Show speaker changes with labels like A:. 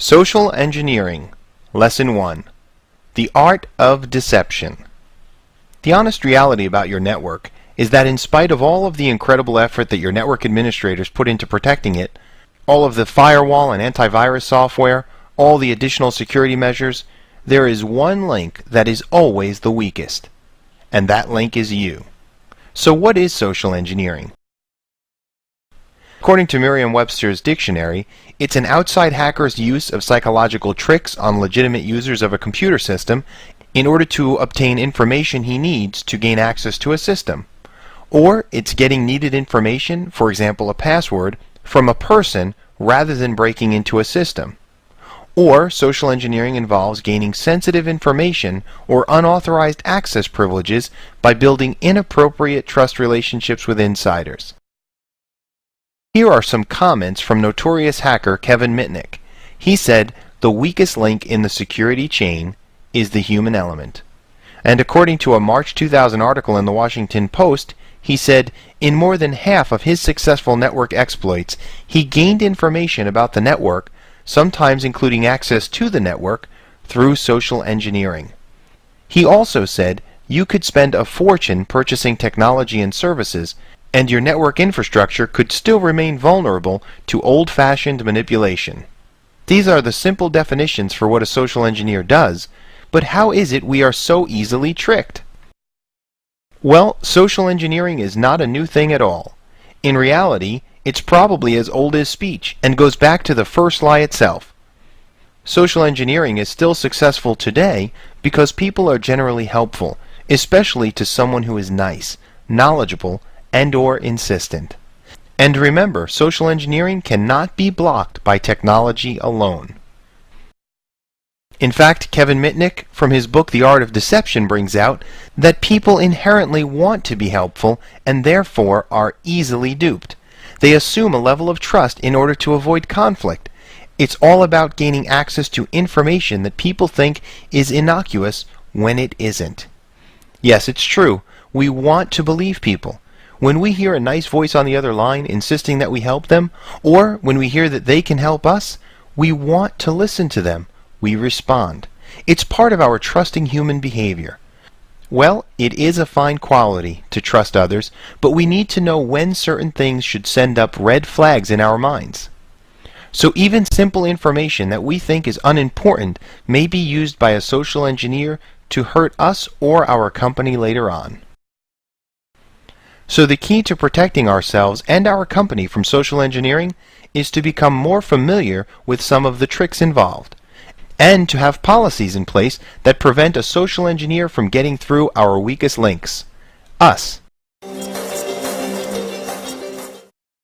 A: Social Engineering, Lesson 1. The Art of Deception. The honest reality about your network is that in spite of all of the incredible effort that your network administrators put into protecting it, all of the firewall and antivirus software, all the additional security measures, there is one link that is always the weakest. And that link is you. So what is social engineering? According to Merriam-Webster's dictionary, it's an outside hacker's use of psychological tricks on legitimate users of a computer system in order to obtain information he needs to gain access to a system. Or it's getting needed information, for example a password, from a person rather than breaking into a system. Or social engineering involves gaining sensitive information or unauthorized access privileges by building inappropriate trust relationships with insiders. Here are some comments from notorious hacker Kevin Mitnick. He said, "The weakest link in the security chain is the human element." And according to a March 2000 article in the Washington Post, he said, in more than half of his successful network exploits, he gained information about the network, sometimes including access to the network, through social engineering. He also said, you could spend a fortune purchasing technology and services, and your network infrastructure could still remain vulnerable to old-fashioned manipulation. These are the simple definitions for what a social engineer does, but how is it we are so easily tricked? Well, social engineering is not a new thing at all. In reality, it's probably as old as speech and goes back to the first lie itself. Social engineering is still successful today because people are generally helpful, especially to someone who is nice, knowledgeable, and/or insistent. And remember, social engineering cannot be blocked by technology alone. In fact, Kevin Mitnick, from his book The Art of Deception, brings out that people inherently want to be helpful and therefore are easily duped. They assume a level of trust in order to avoid conflict. It's all about gaining access to information that people think is innocuous when it isn't. Yes, it's true. We want to believe people. When we hear a nice voice on the other line insisting that we help them, or when we hear that they can help us, we want to listen to them. We respond. It's part of our trusting human behavior. Well, it is a fine quality to trust others, but we need to know when certain things should send up red flags in our minds. So even simple information that we think is unimportant may be used by a social engineer to hurt us or our company later on. So the key to protecting ourselves and our company from social engineering is to become more familiar with some of the tricks involved, and to have policies in place that prevent a social engineer from getting through our weakest links, us.